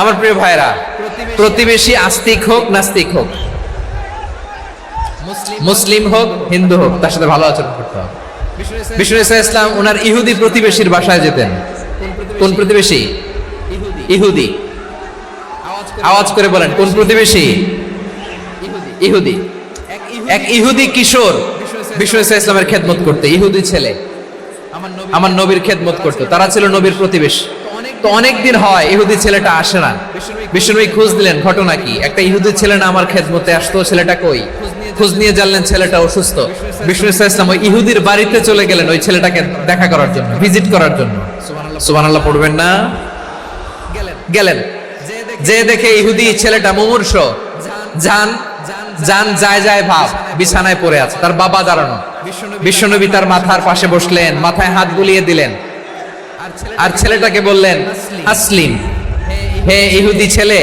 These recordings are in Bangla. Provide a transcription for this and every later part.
আমার প্রিয় ভাইরা, প্রতিবেশী আস্তিক হোক নাস্তিক হোক, মুসলিম হোক হিন্দু হোক, তার সাথে ভালো আচরণ করতে হবে। বিষ্ণু ইসলাম ওনার ইহুদি প্রতিবেশীর বাসায় যেতেন। কোন প্রতিবেশী? ইহুদি। আওয়াজ করে বলেন, কোন প্রতিবেশী? ইহুদি। এক ইহুদি কিশোর বিষ্ণু ইসলামের খেদমত করতে, ইহুদি ছেলে আমার নবীর খেদমত করতো। তারা ছিল নবীর প্রতিবেশী। তো অনেকদিন হয় ইহুদি ছেলেটা আসে না। বিষ্ণুনবী খোঁজ দিলেন, ঘটনা কি? একটা ইহুদি ছেলে না আমার খেদমতে আসতো, ছেলেটা কই? খোঁজ নিয়ে জানলেন ছেলেটা অসুস্থ। বিষ্ণু ইসলাম ওই ইহুদির বাড়িতে চলে গেলেন ওই ছেলেটাকে দেখা করার জন্য, ভিজিট করার জন্য। সুবহানাল্লাহ পড়বেন না? গেলেন, যে দেখে ইহুদি ছেলেটা মুমূর্ষ, জান যায় ভাব, বিছানায় পড়ে আছে, তার বাবা দাঁড়ানো। বিশ্বনবী তার মাথার পাশে বসলেন, মাথায় হাত বুলিয়ে দিলেন, আর ছেলেটাকে বললেন, আসলিম, হে ইহুদি ছেলে,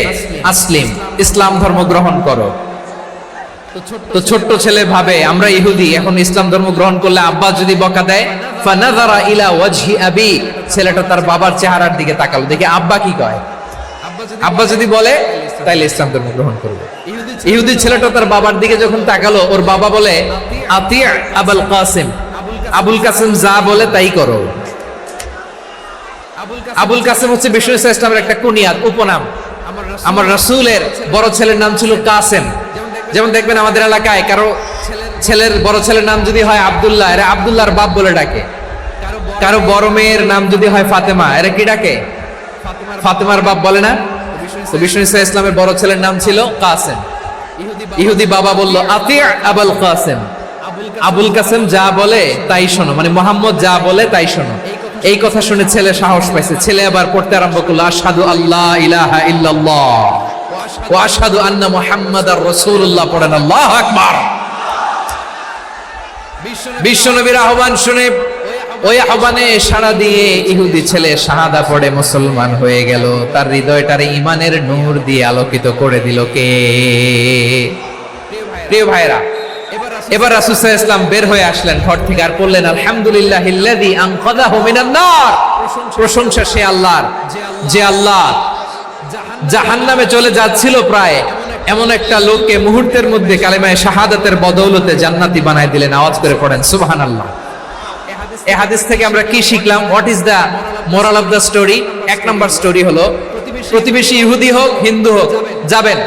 আসলিম, ইসলাম ধর্ম গ্রহণ করো। তো ছোট্ট ছেলে ভাবে আমরা ইহুদি, এখন ইসলাম ধর্ম গ্রহণ করলে আব্বা যদি বকা দেয়, ফানাযারা ইলা ওয়াজহি আবি, ছেলেটা তার বাবার চেহারার দিকে তাকালো, দেখে আব্বা কি কয়। আব্বা যদি বলে তাইলে ইসলাম ধর্ম গ্রহণ করবে। ইহুদি ছেলেটা তার বাবার দিকে যখন তাকালো, ওর বাবা বলে, আতি আবুল কাসিম, আবুল কাসিম যা বলে তাই করো। আবুল কাসিম হচ্ছে বিষ্ণু ইসলামের একটা কুনিয়াত, উপনাম। আমার রাসূলের বড় ছেলের নাম ছিল কাসেম। যেমন দেখবেন আমাদের এলাকায় কারো ছেলের বড় ছেলের নাম যদি হয় আব্দুল্লাহ, এরা আব্দুল্লাহর বাপ বলে ডাকে। কারো বড় মেয়ের নাম যদি হয় ফাতেমা, এরা কি ডাকে? ফাতেমার বাপ বলে না? তো বিষ্ণু ইসলামের বড় ছেলের নাম ছিল কাসেম। ইহুদি বাবা বলল, আতি আবুল কাসেম, আবুল কাসেম যা বলে তাই শোনো, মানে মোহাম্মদ যা বলে তাই শোনো। এই কথা শুনে ছেলে সাহস পাইছে। ছেলে আবার পড়তে আরম্ভ করলো, আশহাদু আল্লাহ ইলাহা ইল্লাল্লাহ ওয়া আশহাদু আন্না মুহাম্মাদার রাসূলুল্লাহ। পড়েন আল্লাহু আকবার। বিশ্বনবীর আহ্বান শুনে, ওই আহ্বানে সাড়া দিয়ে ইহুদি ছেলে শাহাদা পড়ে মুসলমান হয়ে গেল। তার হৃদয়টারে ঈমানের নূর দিয়ে আলোকিত করে দিল কে? প্রিয় ভাইরা, এবার রাসূল সাল্লাল্লাহু আলাইহি ওয়াসাল্লাম বের হয়ে আসলেন ঘর থেকে, আর বললেন, আলহামদুলিল্লাহিল্লাযী আনকাযাহু মিনান নার, প্রশংসা সে আল্লাহর যে আল্লাহ জাহান্নামে চলে যাচ্ছিল প্রায় এমন একটা লোককে মুহূর্তের মধ্যে কালেমায়ে শাহাদাতের বদৌলতে জান্নাতি বানায় দিলেন। আওয়াজ করে পড়েন সুবহানাল্লাহ। এই হাদিস থেকে আমরা কি শিখলাম? What is the moral of the story? এক নম্বর স্টোরি হলো, প্রতিবেশী ইহুদি হোক হিন্দু হোক, যাবেন,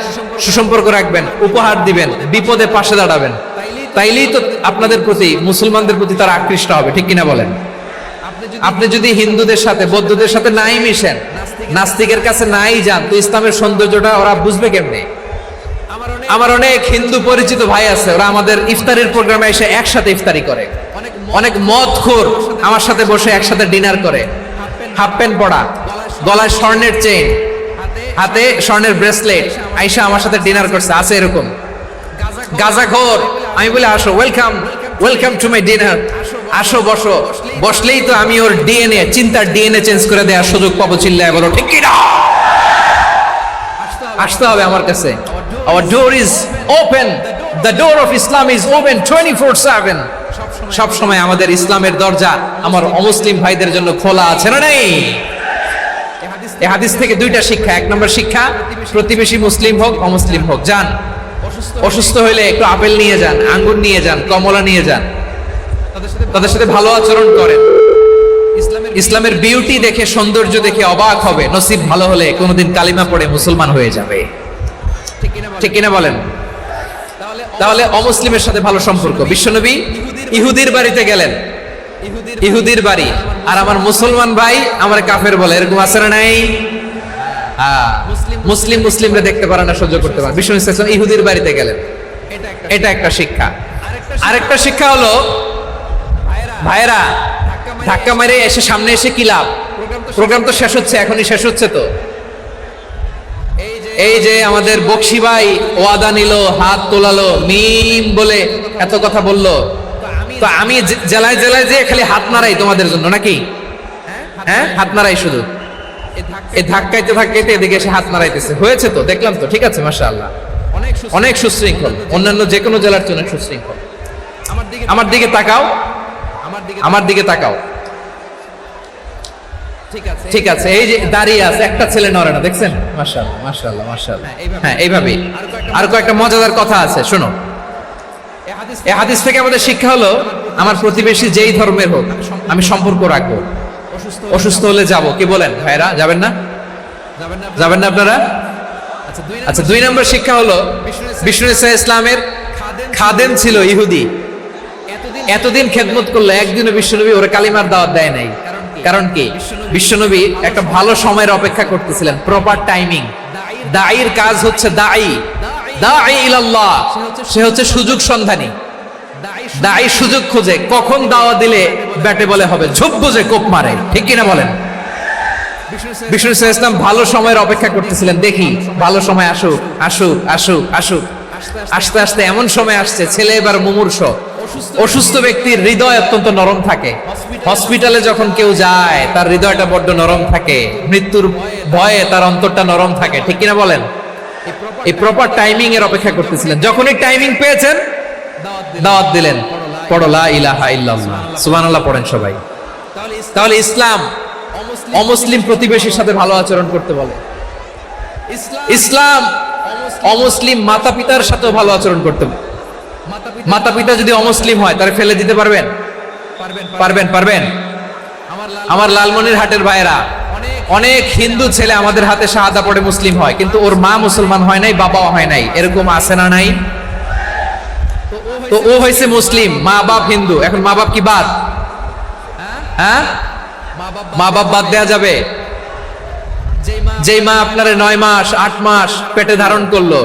সুসম্পর্ক রাখবেন, উপহার দিবেন, বিপদে পাশে দাঁড়াবেন, তাইলেই তো আপনাদের প্রতি, মুসলমানদের প্রতি তারা আকৃষ্ট হবে। ঠিক কিনা বলেন? আপনি যদি হিন্দুদের সাথে বৌদ্ধদের সাথে নাই মিশেন, নাস্তিকের কাছে নাই যান, তো ইসলামের সৌন্দর্যটা ওরা বুঝবে কেমনে? আমার অনেক হিন্দু পরিচিত ভাই আছে, ওরা আমাদের ইফতারের প্রোগ্রামে এসে একসাথে ইফতারি করে। অনেক মদখোর আমার সাথে বসে একসাথে ডিনার করে, হাফ প্যান্ট পরা, গলায় স্বর্ণের চেইন, হাতে স্বর্ণের ব্রেসলেট, আইসা আমার সাথে ডিনার করছে। আছে এরকম গাঁজাখোর। আমি বলি, আসো, ওয়েলকাম টু মাই ডিনার, আসো বসো। বসলেই তো আমি ওর ডিএনএ, চিন্তার ডিএনএ চেঞ্জ করে দেওয়ার সুযোগ পাবো। চিল্লায় বলো ঠিক কি না? আসতে হবে আমার কাছে। Our door is open. The door of Islam is open 24/7. সব সময় আমাদের ইসলামের দরজা আমার অমুসলিম ভাইদের জন্য খোলা আছে না নাই? এই হাদিস থেকে দুইটা শিক্ষা। এক নম্বর শিক্ষা, প্রতিবেশী মুসলিম হোক অমুসলিম হোক, যান, অসুস্থ হইলে একটু আপেল নিয়ে যান, আঙ্গুর নিয়ে যান, কমলা নিয়ে যান, তাদের সাথে ভালো আচরণ করেন। ইসলামের বিউটি দেখে, সৌন্দর্য দেখে অবাক হবে। নসিব ভালো হলে কোনোদিন কালিমা পড়ে মুসলমান হয়ে যাবে। ঠিক কিনা বলেন? তাহলে অমুসলিমের সাথে ভালো সম্পর্ক। বিশ্বনবী ইহুদির বাড়িতে গেলেন, ইহুদির বাড়ি, আর আমার মুসলমান ভাই আমার কাফের বলে, এরকম আছে না নাই? মুসলিমরা দেখতে পারে না, সহ্য করতে পারে। বিশ্বনবী সাল্লাল্লাহু আলাইহি ওয়াসাল্লাম ইহুদির বাড়িতে গেলেন। এটা একটা শিক্ষা। আরেকটা শিক্ষা হলো, ভাইরা, ধাক্কা মেরে এসে সামনে এসে কি লাভ? প্রোগ্রাম তো শেষ হচ্ছে, এখনই শেষ হচ্ছে। তো এই যে আমাদের বকশি ভাই ওয়াদা নিল, হাত তোলালো, মিম বলে এত কথা বললো, তো আমি জেলায় জেলায় যে খালি হাত নাড়াই তোমাদের জন্য নাকি? হ্যাঁ, হাত নাড়াই শুধু। এই ধাক্কাইতে এদিকে এসে হাত নাড়াইতেছে। হয়েছে তো, দেখলাম তো, ঠিক আছে, মাশাআল্লাহ, অনেক সুশৃঙ্খল, অন্যান্য যে কোনো জেলার জন্য সুশৃঙ্খল। আমার দিকে তাকাও, আমার দিকে তাকাও। ঠিক আছে, এই যে দাঁড়িয়ে আছে, একটা ছেলে নড়ে না, দেখছেন? মাশাআল্লাহ মাশাআল্লাহ মাশাআল্লাহ। হ্যাঁ, এইভাবেই। আর কয়েকটা মজাদার কথা আছে, শোনো। এই হাদিস থেকে আমাদের শিক্ষা হলো, আমার প্রতিবেশী যেই ধর্মের হোক আমি সম্পর্ক রাখবো। অসুস্থ হলে যাব, কি বলেন ভাইরা? যাবেন না? যাবেন না আপনারা? আচ্ছা, 2 নম্বর শিক্ষা হলো, বিষ্ণু ইসলামের খাদেম ছিল ইহুদি। এতদিন খেদমত করলো, একদিনও বিশ্বনবী ওরে কালিমার দাওয়াত দেয় নাই। কারণ কি? বিশ্বনবী একটা ভালো সময়ের অপেক্ষা করতেছিলেন, প্রপার টাইমিং। দাঈর কাজ হচ্ছে দাঈ ইলাল্লাহ, সে হচ্ছে সুযোগ সন্ধানী। দাঈ সুযোগ খোঁজে, কখন দাওয়াত দিলে ব্যাটে বলে হবে, ঝোপ বুঝে কোপ মারে, ঠিক কিনা বলেন? বিষ্ণু ইসলাম ভালো সময়ের অপেক্ষা করতেছিলেন, দেখি ভালো সময় আসুক আসুক আসুক আসুক। আস্তে আস্তে এমন সময় আসছে, ছেলে এবার মুমূর্ষ, অসুস্থ ব্যক্তির হৃদয় অত্যন্ত নরম থাকে। হসপিটালে যখন কেউ যায় তার হৃদয়টা বড্ড নরম থাকে, মৃত্যুর ভয়ে তার অন্তরটা নরম থাকে, ঠিক কিনা বলেন? এই প্রপার টাইমিং এর অপেক্ষা করতেছিলেন, যখনই টাইমিং পেয়েছেন দাওয়াত দিলেন, পড়ো লা ইলাহা ইল্লাল্লাহ, সুবহানাল্লাহ পড়েন সবাই। তাহলে ইসলাম অমুসলিম প্রতিবেশীর সাথে ভালো আচরণ করতে বলে। ইসলাম অমুসলিম মাতা পিতার সাথেও ভালো আচরণ করতে বলে। মাতা পিতা যদি অমুসলিম হয় তাহলে ফেলে দিতে পারবেন? পারবেন? আমার লালমনির হাটের ভাইরা, অনেক হিন্দু ছেলে আমাদের হাতে শাহাদা পড়ে মুসলিম হয়, কিন্তু ওর মা মুসলমান হয় নাই, বাবাও হয় নাই, এরকম আছে না নাই? তো ও হয়েছে মুসলিম, মা বাপ হিন্দু, এখন মা বাপ কি বাদ? হ্যাঁ, মা বাপ বাদ দেয়া যাবে? যেই মা আপনার 9 মাস 8 মাস পেটে ধারণ করলো,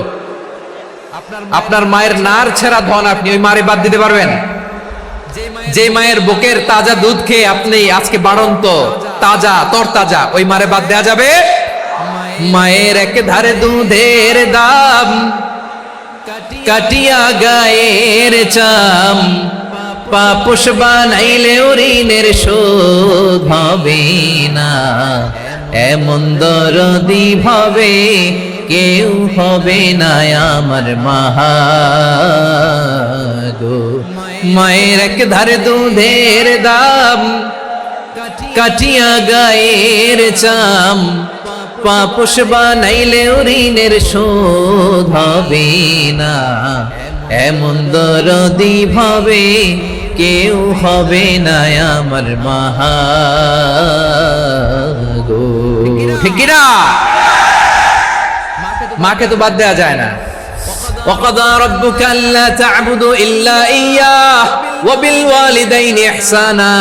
আপনার মায়ের নার ছেঁড়া ধন, আপনি ওই মারে বাদ দিতে পারবেন? যে মায়ের বুকের তাজা দুধ খেয়ে আপনি আজকে বাড়ন্ত তাজা তরতাজা, ওই মারে বাদ দেয়া যাবে? মায়ের এক ধারে দুধের দাম, কাটিয়া গায়ের চাম, পাপোশ বানাইলে ঋণের শোধ হবে না, এমন দরদি ভাবে কেউ হবে না আমার মাহা গো। মায়ের এক ধারে দুধের দাম, কাটিয়া গায়ের চাম, পাপোশ বানাইলে ঋণের শোধ হবে না, এমন দরদি ভাবে কেউ হবে না আমার মাহা গো, ঠিক কিনা? মাকে তো বাদ দেয়া যায় না। وقضى ربك ألا تعبدوا إلا إياه وبالوالدين إحسانا,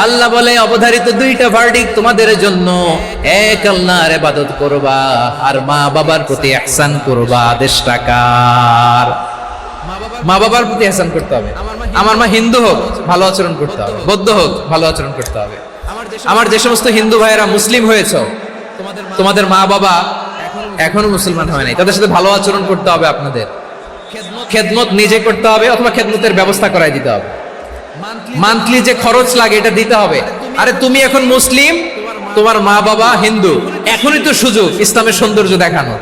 আল্লাহ বলে অবধারিত 2টা ভার্ডিক্ট তোমাদের জন্য, এক আল্লাহর ইবাদত করবা আর মা বাবার প্রতি ইহসান করবা। আদেশটা কার? মা বাবার প্রতি ইহসান করতে হবে। আমার মা হিন্দু হোক ভালো আচরণ করতে হবে, বৌদ্ধ হোক ভালো আচরণ করতে হবে। আমার যে সমস্ত হিন্দু ভাইয়েরা মুসলিম হয়েছে, তোমাদের মা বাবা এখনো মুসলমান হয় নাই, তাদের সাথে ভালো আচরণ করতে হবে। আপনাদের খেদমত নিজে করতে হবে, অথবা খেদমতের ব্যবস্থা করাই দিতে হবে। মান্থলি যে খরচ লাগে এটা দিতে হবে। আরে তুমি এখন মুসলিম, তোমার মা বাবা হিন্দু, এখনই তো সুযোগ ইসলামের সৌন্দর্য দেখানো।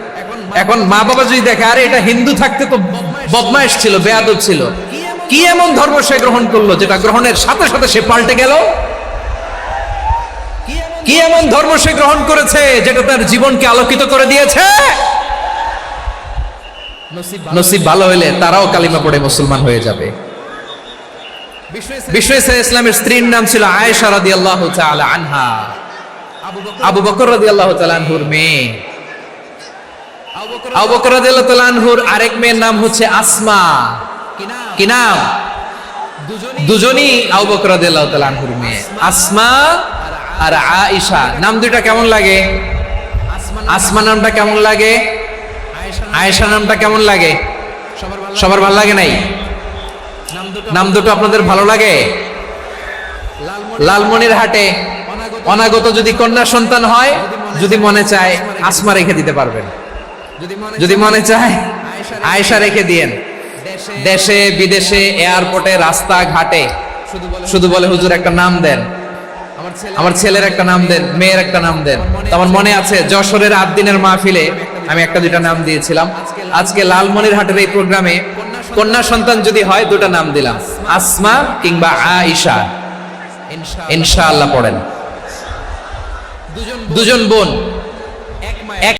এখন মা বাবা যদি দেখে আরে এটা হিন্দু থাকতে তো বদমাইশ ছিল, বেয়াদব ছিল, কি এমন ধর্ম সে গ্রহণ করলো যেটা গ্রহণের সাথে সাথে সে পাল্টে গেল? কি এমন ধর্ম সে গ্রহণ করেছে যেটা তার জীবনকে আলোকিত করে দিয়েছে? নসিব ভালো হইলে তারাও কালিমা পড়ে মুসলমান হয়ে যাবে। বিষ্ণু ইসলামের স্ত্রীর নাম ছিল আয়েশা রাদিয়াল্লাহু তাআলা আনহা, আবু বকর রাদিয়াল্লাহু তাআলা আনহুর মেয়ে। আবু বকর রাদিয়াল্লাহু তাআলা আনহুর আরেক মেয়ের নাম হচ্ছে আসমা। কি নাম? দুজনই আবু বকর রাদিয়াল্লাহু তাআলা আনহুর মেয়ে, আসমা আর আয়েশা। নাম দুইটা কেমন লাগে? আসমা নামটা কেমন লাগে? আয়েশা নামটা কেমন লাগে? সবার ভালো লাগে নাই? নাম দুটো আপনাদের ভালো লাগে? লালমনির হাটে অনাগত যদি কন্যা সন্তান হয়, যদি মনে চায় আসমা রেখে দিতে পারবেন, যদি মনে চায় আয়েশা রেখে দিয়েন। দেশে বিদেশে এয়ারপোর্টে রাস্তাঘাটে শুধু বলে হুজুর একটা নাম দেন, আমার ছেলের একটা নাম দেন, মেয়ের একটা নাম দেন। আমার মনে আছে যশোরের 8 দিনের মাহফিলে আমি 1-2টা নাম দিয়েছিলাম। আজকে লালমনির হাটের এই প্রোগ্রামে কন্যা সন্তান যদি হয় 2টা নাম দিলাম, আসমা কিংবা আয়েশা। ইনশাআল্লাহ পড়েন। দুজন বোন